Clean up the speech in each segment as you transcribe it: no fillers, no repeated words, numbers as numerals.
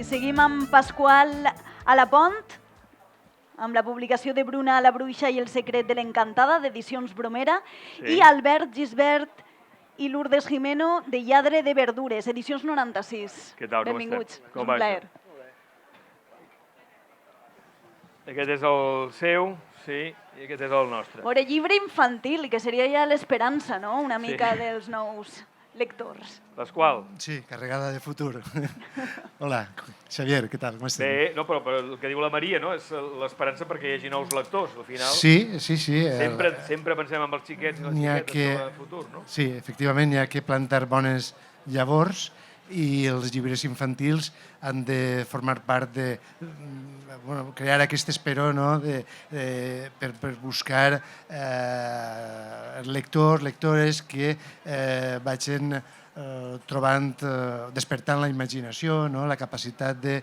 seguim amb Pasqual Alapont, amb la publicació de Bruna la Bruixa i el secret de l'Encantada, d'Edicions Bromera, i Albert Gisbert i Lourdes Jimeno, de Lladre de Verdures, Edicions 96. Què tal, com Benvinguts, estem? és un plaer. Aquest és el seu, sí, i aquest és el nostre. Veure, llibre infantil, que seria ja l'esperança, no?, una mica dels nous lectors. Pasqual. Sí, carregada de futur. Hola, Xavier, què tal? Com estem? Bé, no, però el que diu la Maria, no?, és l'esperança perquè hi hagi nous lectors, al final. Sí. Sempre pensem en els xiquets i les xiquetes del futur, no? Sí, efectivament, hi ha que plantar bones llavors i els llibres infantils han de formar part de crear aquest esperó, no?, per buscar lectors, lectores que vagin trobant, despertant la imaginació, la capacitat de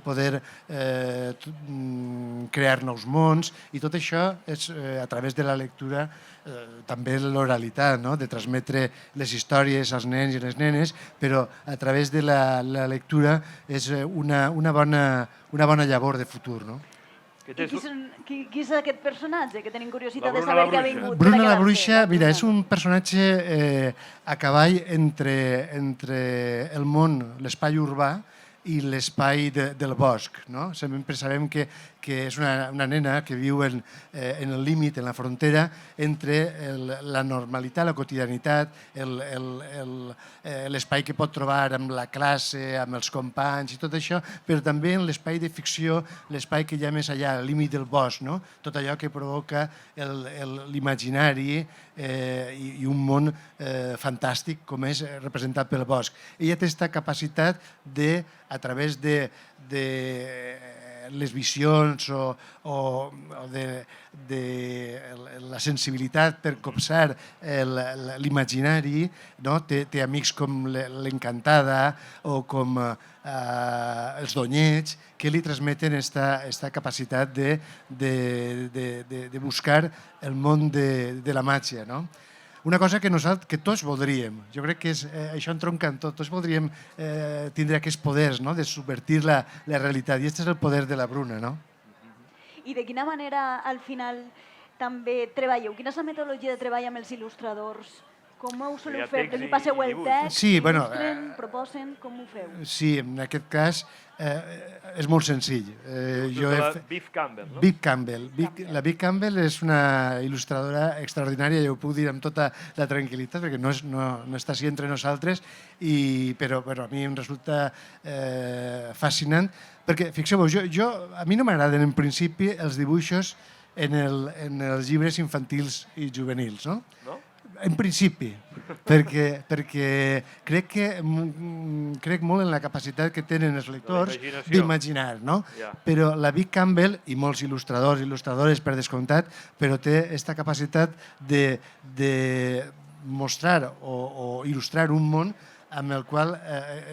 poder crear nous mons, i tot això és a través de la lectura, també l'oralitat, de transmetre les històries als nens i les nenes, però a través de la lectura és una bona llavor de futur. Qui és aquest personatge, que tenim curiositat de Bruna saber la que ha Bruixa. vingut? Bruna la Bruixa, mira, és un personatge a cavall entre el món, l'espai urbà, i l'espai del bosc. Sempre sabem que és una nena que viu en el límit, en la frontera, entre la normalitat, la quotidianitat, l'espai que pot trobar amb la classe, amb els companys i tot això, però també en l'espai de ficció, l'espai que hi ha més allà, el límit del bosc, tot allò que provoca l'imaginari i un món fantàstic com és representat pel bosc. Ella té aquesta capacitat de, a través de les visions o de la sensibilitat per copsar l'imaginari, té amics com l'Encantada o com els Donyets, que li transmeten aquesta capacitat de buscar el món de la màgia. Una cosa que tots voldríem, jo crec que això entronca en tot, tots voldríem tindre aquests poders de subvertir la realitat, i aquest és el poder de la Bruna. I de quina manera, al final, també treballeu? Quina és la metodologia de treball amb els il·lustradors? Com ho soleu fer? Li passeu el text, il·lustren, proposen, com ho feu? Sí, en aquest cas és molt senzill. La Viv Campbell, no? Viv Campbell. La Viv Campbell és una il·lustradora extraordinària, jo ho puc dir amb tota la tranquil·litat, perquè no està així entre nosaltres, però a mi em resulta fascinant, perquè, fixeu-vos, a mi no m'agraden en principi els dibuixos en els llibres infantils i juvenils, no? No? En principi, perquè crec molt en la capacitat que tenen els lectors d'imaginar, no? Però la Viv Campbell, i molts il·lustradors i il·lustradores per descomptat, però té aquesta capacitat de mostrar o il·lustrar un món amb el qual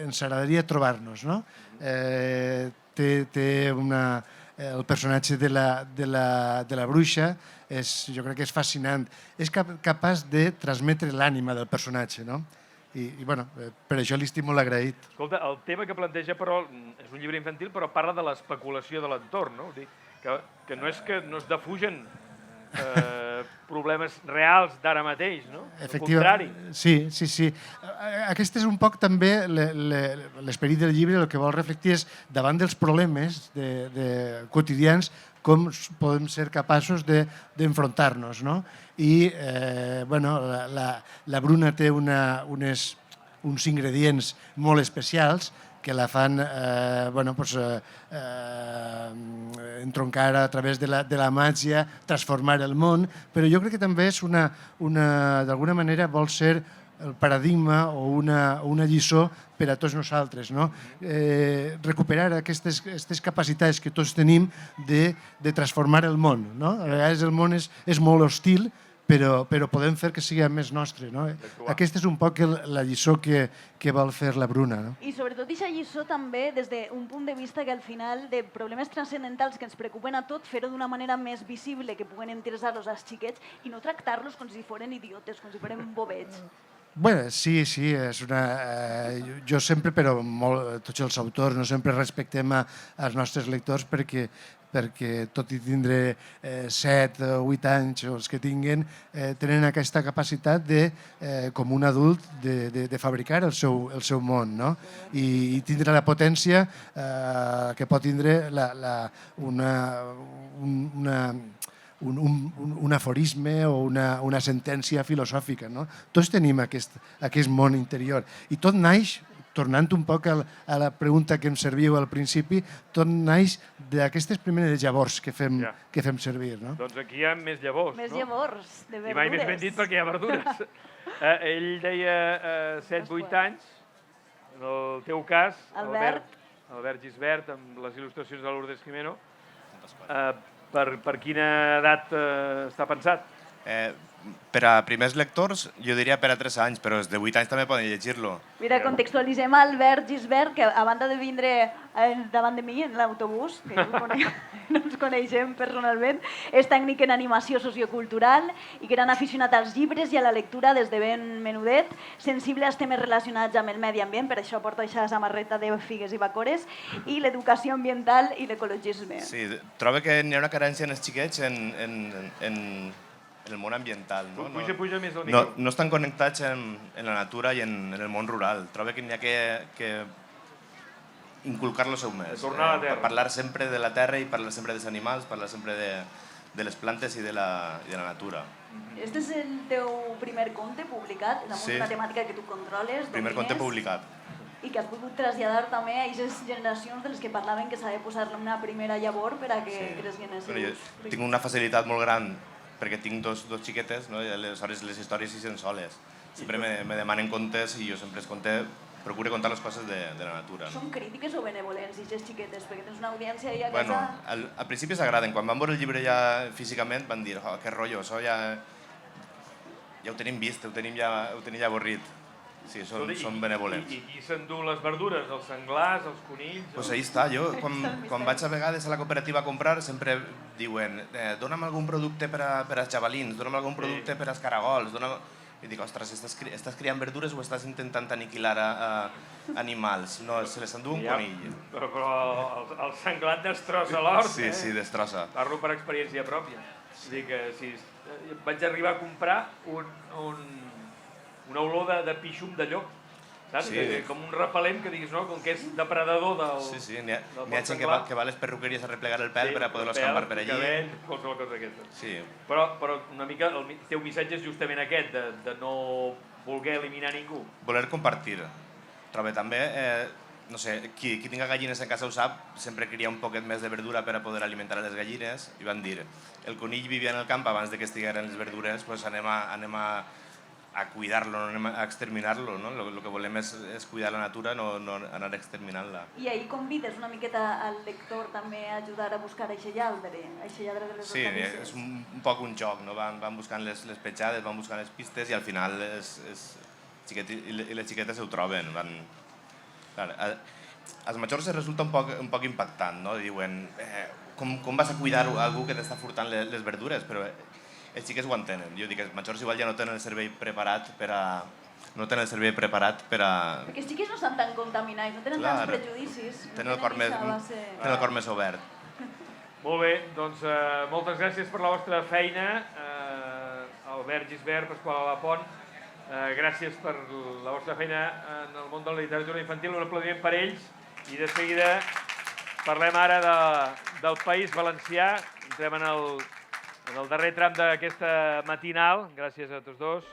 ens agradaria trobar-nos, no? El personatge de la bruixa jo crec que és fascinant. És capaç de transmetre l'ànima del personatge, no? I per això li estic molt agraït. Escolta, el tema que planteja, però, és un llibre infantil, però parla de l'especulació de l'entorn, no? Que no es defugen problemes reals d'ara mateix, no? Al contrari. Sí. Aquest és un poc també l'esperit del llibre, el que vol reflectir és, davant dels problemes quotidians, com podem ser capaços d'enfrontar-nos. I la Bruna té uns ingredients molt especials que la fan entroncar a través de la màgia, transformar el món, però jo crec que també és d'alguna manera vol ser el paradigma o una lliçó per a tots nosaltres. Recuperar aquestes capacitats que tots tenim de transformar el món. A vegades el món és molt hostil, però podem fer que sigui més nostre. Aquesta és un poc la lliçó que vol fer la Bruna. I sobretot aquesta lliçó també des d'un punt de vista que al final de problemes transcendentals que ens preocupen a tot, fer-ho d'una manera més visible, que puguen interessar-los als xiquets i no tractar-los com si foren idiotes, com si foren bobets. Bueno, sí, és una... jo sempre, però tots els autors, no sempre respectem als nostres lectors perquè tot i tindre 7 o 8 anys o els que tinguen, tenen aquesta capacitat de, com un adult, de fabricar el seu món, no? I tindre la potència que pot tindre un aforisme o una sentència filosòfica. No? Tots tenim aquest món interior i tot naix, tornant un poc a la pregunta que em servíeu al principi, tot naix d'aquestes primeres llavors que fem servir. No? Doncs aquí hi ha més llavors. Més llavors, de verdures. I mai més ben dit perquè hi ha verdures. Ell deia 7-8 anys, en el teu cas, Albert Gisbert, amb les il·lustracions de Lourdes Jimeno. Per quina edat està pensat? Per a primers lectors, jo diria per a 3 anys, però els de 8 anys també poden llegir-lo. Mira, contextualitzem Albert Gisbert, que a banda de vindre davant de mi en l'autobús, que no ens coneixem personalment, és tècnic en animació sociocultural i gran aficionat als llibres i a la lectura des de ben menudet, sensible als temes relacionats amb el medi ambient, per això porta aquesta samarreta de figues i bacores, i l'educació ambiental i l'ecologisme. Sí, trobo que n'hi ha una carència en els xiquets en el món ambiental. Puja més el micro. No estan connectats en la natura i en el món rural. Trobo que n'hi ha que inculcar-lo seu més. Tornar a la terra. Parlar sempre de la terra i parlar sempre dels animals, parlar sempre de les plantes i de la natura. Este és el teu primer conte publicat, damunt una temàtica que tu controles, primer conte publicat. I que has pogut traslladar també a aquestes generacions de les que parlaven que s'ha de posar una primera llavor per a que cresguin els seus. Jo tinc una facilitat molt gran perquè tinc dos xiquetes, no? I aleshores les històries hi són soles. Sempre me demanen contes i jo sempre procuro contar les coses de la natura. Són crítiques o benevolents, aquestes xiquetes? Perquè tens una audiència ahí a casa... Bueno, al principi s'agraden. Quan van veure el llibre ja físicament van dir que rotllo, això ja ho tenim vist, ho tenim ja avorrit. Sí, són benevolents. I qui s'endú les verdures? Els senglars, els conills? Doncs ahí està. Jo, quan vaig a vegades a la cooperativa a comprar, sempre diuen dona'm algun producte per a xavalins, dona'm algun producte per a escaragols, i dic, ostres, estàs criant verdures o estàs intentant aniquilar animals? No, se les endú un conill. Però el senglar destrossa l'hort. Sí, destrossa. Parlo per experiència pròpia. Vull dir que si vaig arribar a comprar una olor de pixum de llop, saps? Com un repel·lent que diguis, no? Com que és depredador del... Sí, n'hi ha gent que va a les perruqueries a replegar el pèl per a poder-lo escampar per allí. Cabell, qualsevol cosa d'aquesta. Sí. Però una mica el teu missatge és justament aquest, de no voler eliminar ningú. Voler compartir. Trobo també, no sé, qui tinga gallines a casa ho sap, sempre cria un poquet més de verdura per a poder alimentar les gallines, i van dir, el conill vivia en el camp abans de que estigueren les verdures, doncs anem a cuidar-lo, no a exterminar-lo. No? El que volem és cuidar la natura, no anar exterminant-la. I ahir convides una miqueta al lector també a ajudar a buscar aquest lladre de les hortalisses. Sí, és un poc un joc, no? Van buscant les petjades, van buscant les pistes i al final les xiquetes ho troben. Als majors resulta un poc impactant, no? Diuen, com vas a cuidar algú que t'està furtant les verdures? Però els xiquets ho entenen. Jo dic que els majors igual ja no tenen el cervell preparat per a... Perquè els xiquets no estan tan contaminats, no tenen tants prejudicis. Tenen el cor més obert. Molt bé, doncs moltes gràcies per la vostra feina. Albert Gisbert, Pasqual Alapont, gràcies per la vostra feina en el món de la literatura infantil. Un aplaudiment per ells. I de seguida parlem ara del País Valencià. Entrem en el darrer tram d'aquesta matinal. Gràcies a tots dos.